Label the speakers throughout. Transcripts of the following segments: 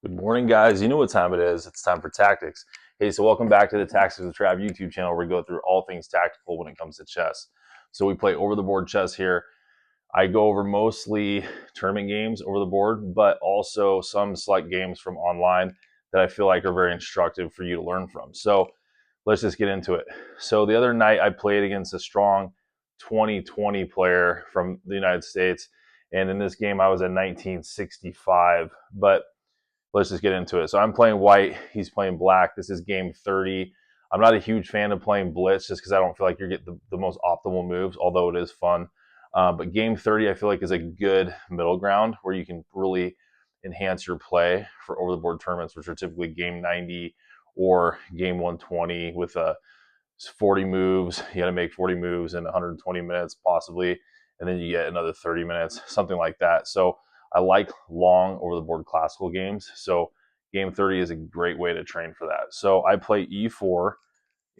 Speaker 1: Good morning, guys. You know what time it is. It's time for tactics. Hey, so welcome back to the Tactics with Trav YouTube channel where we go through all things tactical when it comes to chess. So we play over the board chess here. I go over mostly tournament games over the board, but also some select games from online that I feel like are very instructive for you to learn from. So let's just get into it. So the other night I played against a strong 2020 player from the United States. And in this game, I was at 1965, but let's just get into it. So I'm playing white. He's playing black. This is game 30. I'm not a huge fan of playing blitz just because I don't feel like you're getting the most optimal moves, although it is fun. But game 30, I feel like, is a good middle ground where you can really enhance your play for over the board tournaments, which are typically game 90 or game 120 with 40 moves. You got to make 40 moves in 120 minutes, possibly, and then you get another 30 minutes, something like that. So I like long over the board classical games. So game 30 is a great way to train for that. So I play e4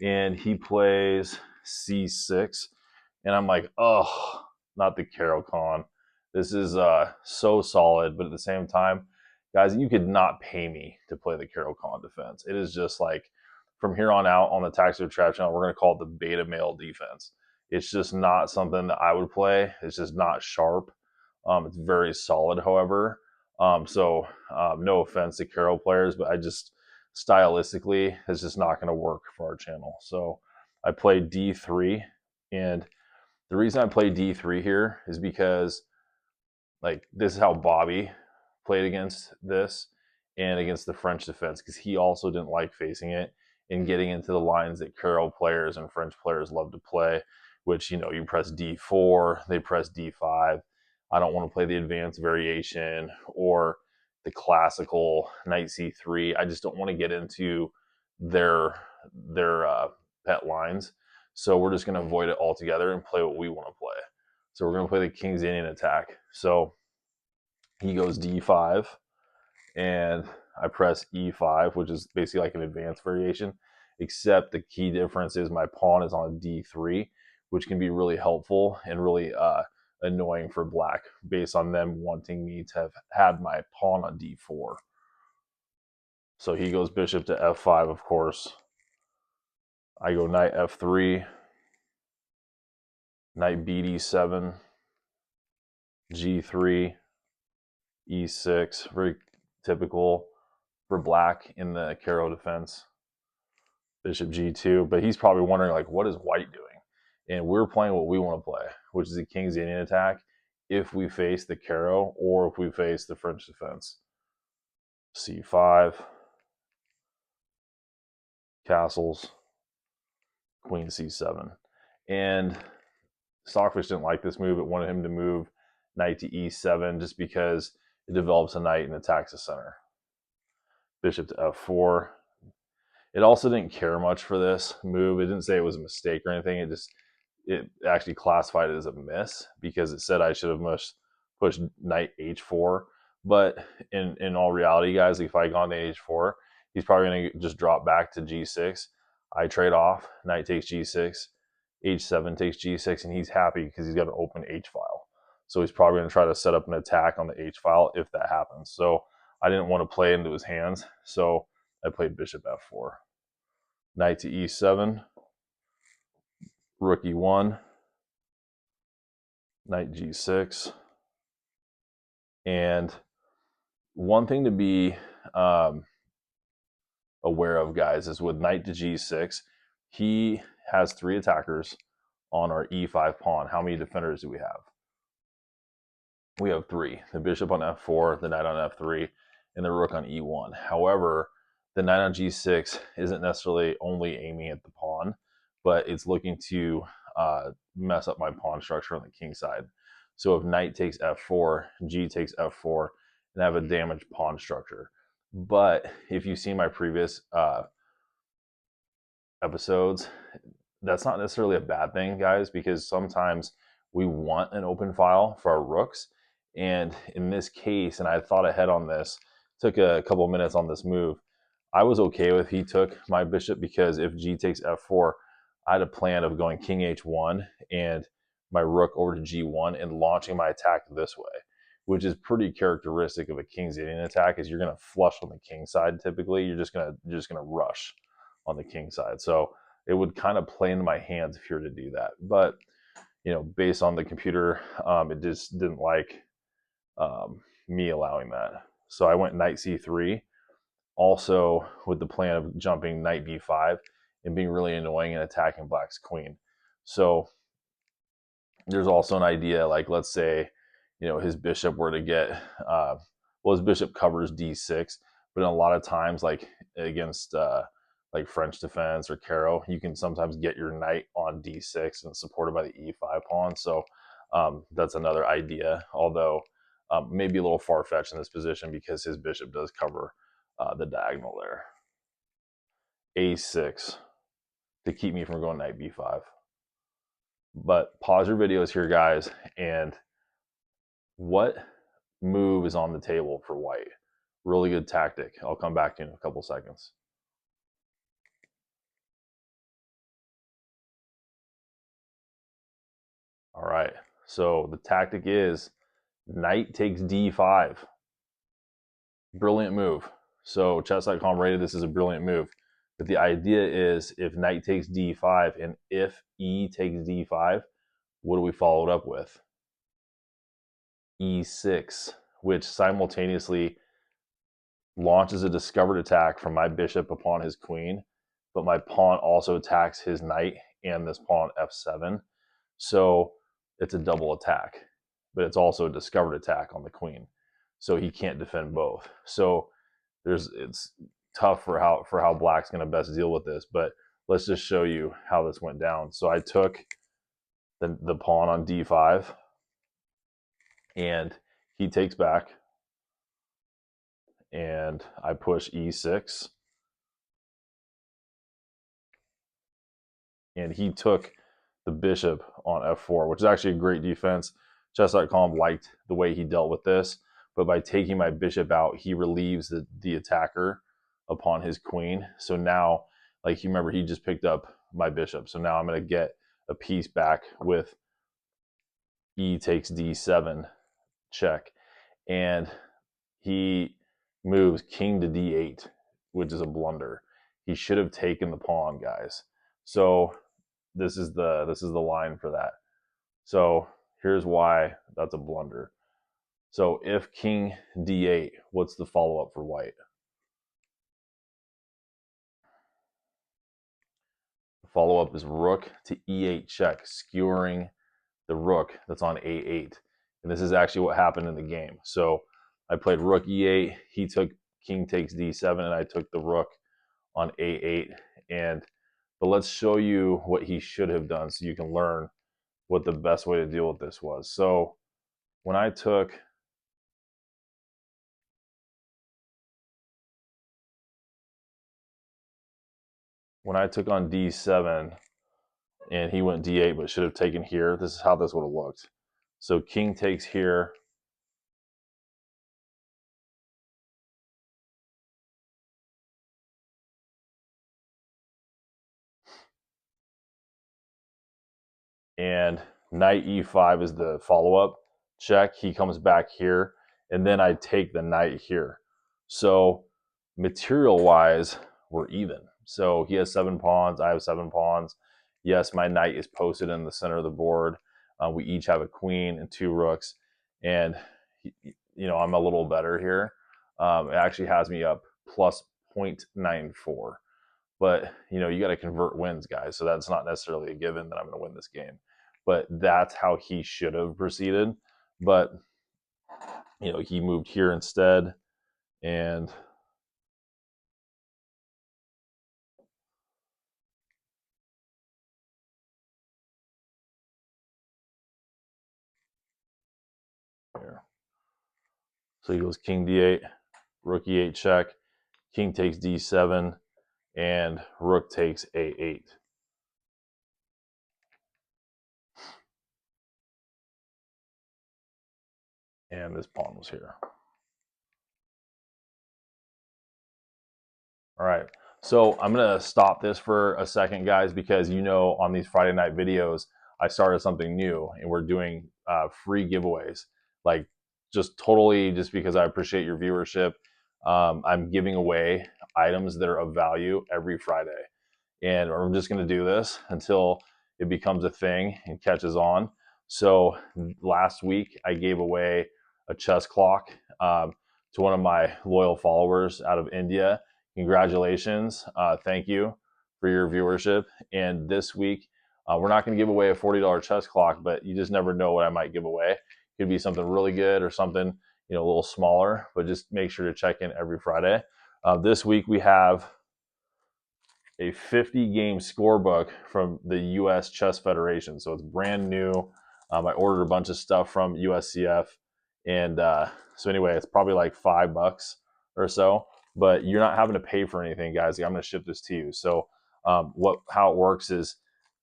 Speaker 1: and he plays c6. And I'm like, oh, not the Caro-Kann. This is so solid. But at the same time, guys, you could not pay me to play the Caro-Kann defense. It is just like from here on out on the Tactics of Trav channel, we're going to call it the beta male defense. It's just not something that I would play. It's just not sharp. It's very solid, however. No offense to Caro players, but I just stylistically, it's just not going to work for our channel. So I play D3, and the reason I play D3 here is because like this is how Bobby played against this and against the French defense because he also didn't like facing it and getting into the lines that Caro players and French players love to play, which, you press D4, they press D5. I don't want to play the advanced variation or the classical knight C3. I just don't want to get into their pet lines. So we're just going to avoid it altogether and play what we want to play. So we're going to play the King's Indian attack. So he goes D5, and I press E5, which is basically like an advanced variation, except the key difference is my pawn is on D3, which can be really helpful and really annoying for black based on them wanting me to have had my pawn on D4. So he goes bishop to F5, of course. I go knight F3, knight BD7, G3, E6, very typical for black in the Caro defense. Bishop G2, but he's probably wondering like, what is white doing? And we're playing what we want to play, which is a King's Indian attack if we face the Caro or if we face the French defense. C5, castles, Queen C7. And Stockfish didn't like this move. It wanted him to move knight to E7 just because it develops a knight and attacks the center. Bishop to F4. It also didn't care much for this move. It didn't say it was a mistake or anything. It actually classified it as a miss because it said I should have pushed knight H4. But in all reality, guys, if I had gone to H4, he's probably going to just drop back to G6. I trade off, knight takes G6, H7 takes G6, and he's happy because he's got an open H file. So he's probably going to try to set up an attack on the H file if that happens. So I didn't want to play into his hands. So I played bishop F4. Knight to E7, rook E1, knight G6. And one thing to be aware of, guys, is with knight to G6, he has 3 attackers on our E5 pawn. How many defenders do we have? We have 3. The bishop on F4, the knight on F3, and the rook on E1. However, the knight on G6 isn't necessarily only aiming at the pawn, but it's looking to mess up my pawn structure on the king side. So if knight takes F4, G takes F4, and I have a damaged pawn structure. But if you see my previous episodes, that's not necessarily a bad thing, guys, because sometimes we want an open file for our rooks. And in this case, and I thought ahead on this, took a couple of minutes on this move, I was okay with he took my bishop because if G takes F4, I had a plan of going King H1 and my rook over to G1 and launching my attack this way, which is pretty characteristic of a king's Indian attack. Is you're going to flush on the king side typically. You're just gonna rush on the king side. So it would kind of play into my hands if you were to do that. But based on the computer, it just didn't like me allowing that. So I went knight c3, also with the plan of jumping knight b5 and being really annoying and attacking black's queen. So there's also an idea, like let's say, his bishop were to get, his bishop covers d6, but a lot of times, like against like French defense or Caro, you can sometimes get your knight on d6 and supported by the e5 pawn. So that's another idea, although maybe a little far-fetched in this position because his bishop does cover the diagonal there. a6 to keep me from going knight b5. But pause your videos here, guys, and what move is on the table for white? Really good tactic. I'll come back to you in a couple seconds. All right, so the tactic is knight takes d5. Brilliant move. So chess.com rated this as a brilliant move. But the idea is if knight takes d5 and if e takes d5, what do we follow it up with? e6, which simultaneously launches a discovered attack from my bishop upon his queen, but my pawn also attacks his knight and this pawn f7. So it's a double attack, but it's also a discovered attack on the queen. So he can't defend both. So it's tough for how black's going to best deal with this, but let's just show you how this went down. So I took the pawn on d5 and he takes back and I push e6 and he took the bishop on f4, which is actually a great defense. Chess.com liked the way he dealt with this, but by taking my bishop out, he relieves the attacker upon his queen. So now, like you remember, he just picked up my bishop. So now I'm going to get a piece back with e takes d7 check. And he moves king to d8, which is a blunder. He should have taken the pawn, guys. So this is the line for that. So here's why that's a blunder. So if king d8, what's the follow-up for white? The follow-up is rook to e8 check, skewering the rook that's on a8. And this is actually what happened in the game. So I played rook e8, he took king takes d7, and I took the rook on a8. But let's show you what he should have done so you can learn what the best way to deal with this was. So when I took on d7 and he went d8 but should have taken here, this is how this would have looked. So king takes here, and knight e5 is the follow-up check. He comes back here, and then I take the knight here. So material-wise, we're even. So he has 7 pawns, I have 7 pawns. Yes, my knight is posted in the center of the board. We each have a queen and 2 rooks, and I'm a little better here. It actually has me up plus 0.94. But you got to convert wins, guys. So that's not necessarily a given that I'm going to win this game. But that's how he should have proceeded. But he moved here instead, and here. So he goes king d8, rook e8 check, king takes d7, and rook takes a8. And this pawn was here. All right, so I'm going to stop this for a second, guys, because on these Friday night videos, I started something new, and we're doing free giveaways, like just totally just because I appreciate your viewership. I'm giving away items that are of value every Friday, and I'm just going to do this until it becomes a thing and catches on. So last week I gave away a chess clock to one of my loyal followers out of India. Congratulations. Thank you for your viewership. And this week, we're not going to give away a $40 chess clock, but you just never know what I might give away. It could be something really good or something, a little smaller, but just make sure to check in every Friday. This week we have a 50-game scorebook from the U.S. Chess Federation. So it's brand new. I ordered a bunch of stuff from USCF. And so anyway, it's probably like $5 or so. But you're not having to pay for anything, guys. I'm going to ship this to you. So how it works is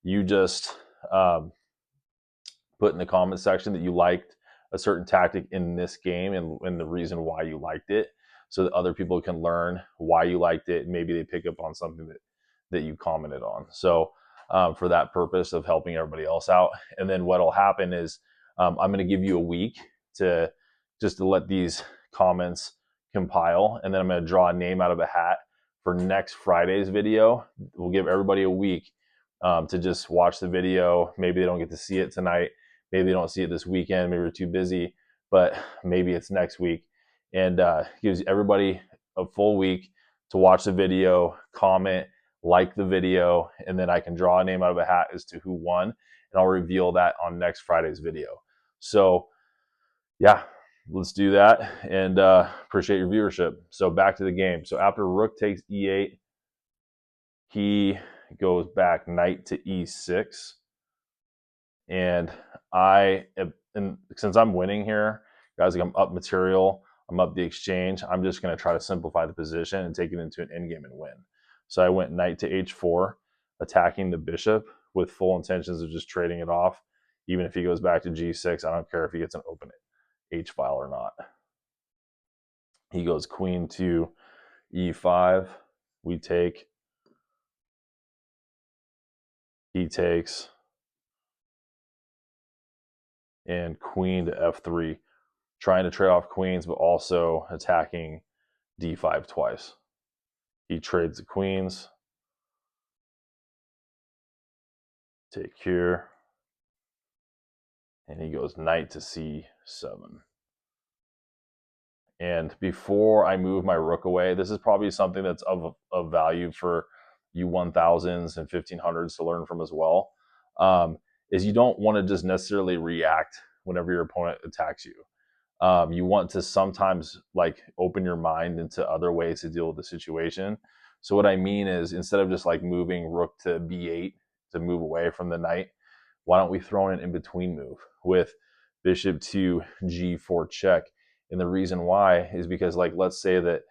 Speaker 1: you just put in the comment section that you liked a certain tactic in this game and the reason why you liked it, so that other people can learn why you liked it. And maybe they pick up on something that you commented on. So for that purpose of helping everybody else out. And then what'll happen is I'm going to give you a week to let these comments compile. And then I'm going to draw a name out of a hat for next Friday's video. We'll give everybody a week to just watch the video. Maybe they don't get to see it tonight. Maybe they don't see it this weekend. Maybe they're too busy, but maybe it's next week. And gives everybody a full week to watch the video, comment, like the video, and then I can draw a name out of a hat as to who won, and I'll reveal that on next Friday's video. So yeah, let's do that, and appreciate your viewership. So back to the game. So after rook takes e8, he goes back knight to e6, and since I'm winning here, guys, like I'm up material, I'm up the exchange, I'm just going to try to simplify the position and take it into an endgame and win. So I went knight to h4, attacking the bishop with full intentions of just trading it off. Even if he goes back to g6, I don't care if he gets an open h-file or not. He goes queen to e5. We take. He takes. And queen to f3. Trying to trade off queens, but also attacking d5 twice. He trades the queens. Take here. And he goes knight to c7. And before I move my rook away, this is probably something that's of value for you 1000s and 1500s to learn from as well, is you don't want to just necessarily react whenever your opponent attacks you. You want to sometimes like open your mind into other ways to deal with the situation. So what I mean is, instead of just like moving rook to b8 to move away from the knight, why don't we throw in an in-between move with bishop to g4 check? And the reason why is because, like, let's say that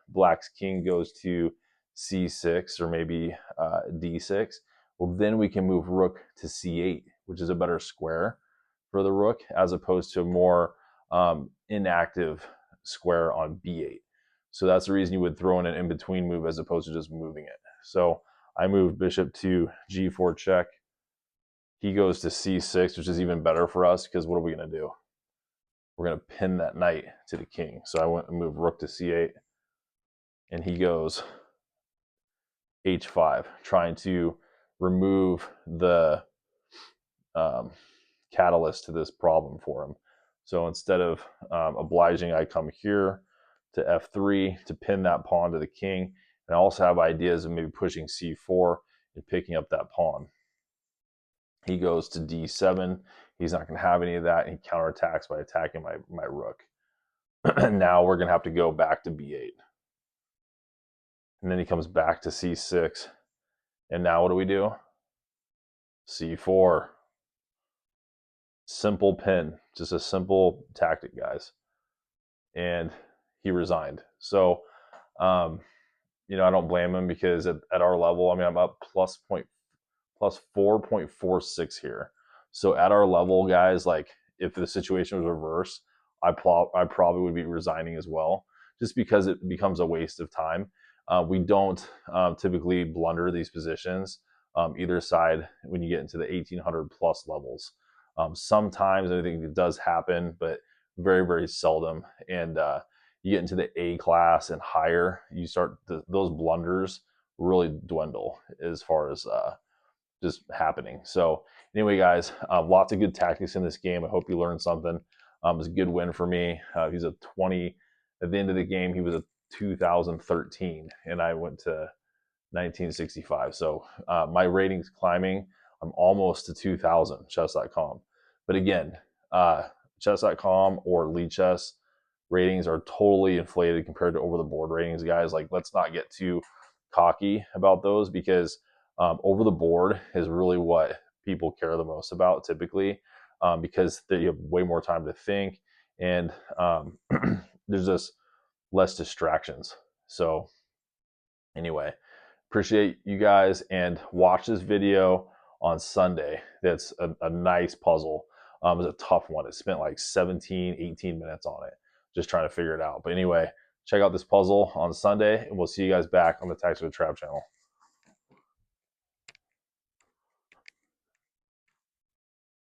Speaker 1: black's king goes to c6 or maybe d6. Well, then we can move rook to c8, which is a better square for the rook, as opposed to a more inactive square on b8. So that's the reason you would throw in an in-between move as opposed to just moving it. So I moved bishop to g4 check. He goes to c6, which is even better for us, because what are we going to do? We're going to pin that knight to the king. So I went and moved rook to c8, and he goes h5, trying to remove the catalyst to this problem for him. So instead of obliging, I come here to f3 to pin that pawn to the king. And I also have ideas of maybe pushing c4 and picking up that pawn. He goes to d7. He's not going to have any of that. And he counterattacks by attacking my rook. Now we're going to have to go back to b8. And then he comes back to c6. And now what do we do? c4. Simple pin. Just a simple tactic, guys. And he resigned. So, I don't blame him, because at our level, I mean, I'm up plus 4.46 here. So at our level, guys, like, if the situation was reversed, I probably would be resigning as well, just because it becomes a waste of time. We don't typically blunder these positions, either side, when you get into the 1800 plus levels. Sometimes I think it does happen, but very, very seldom. And you get into the A class and higher, you start those blunders really dwindle as far as just happening. So anyway, guys, lots of good tactics in this game. I hope you learned something. It was a good win for me. He's a 20. At the end of the game, he was a 2013, and I went to 1965. So my ratings climbing. I'm almost to 2,000 chess.com. But again, chess.com or lead chess ratings are totally inflated compared to over the board ratings, guys. Like, let's not get too cocky about those, because over the board is really what people care the most about typically, because you have way more time to think, and there's just less distractions. So anyway, appreciate you guys, and watch this video on Sunday. That's a nice puzzle. It's a tough one. It spent like 17, 18 minutes on it, just trying to figure it out. But anyway, check out this puzzle on Sunday, and we'll see you guys back on the Tactics with Trav channel.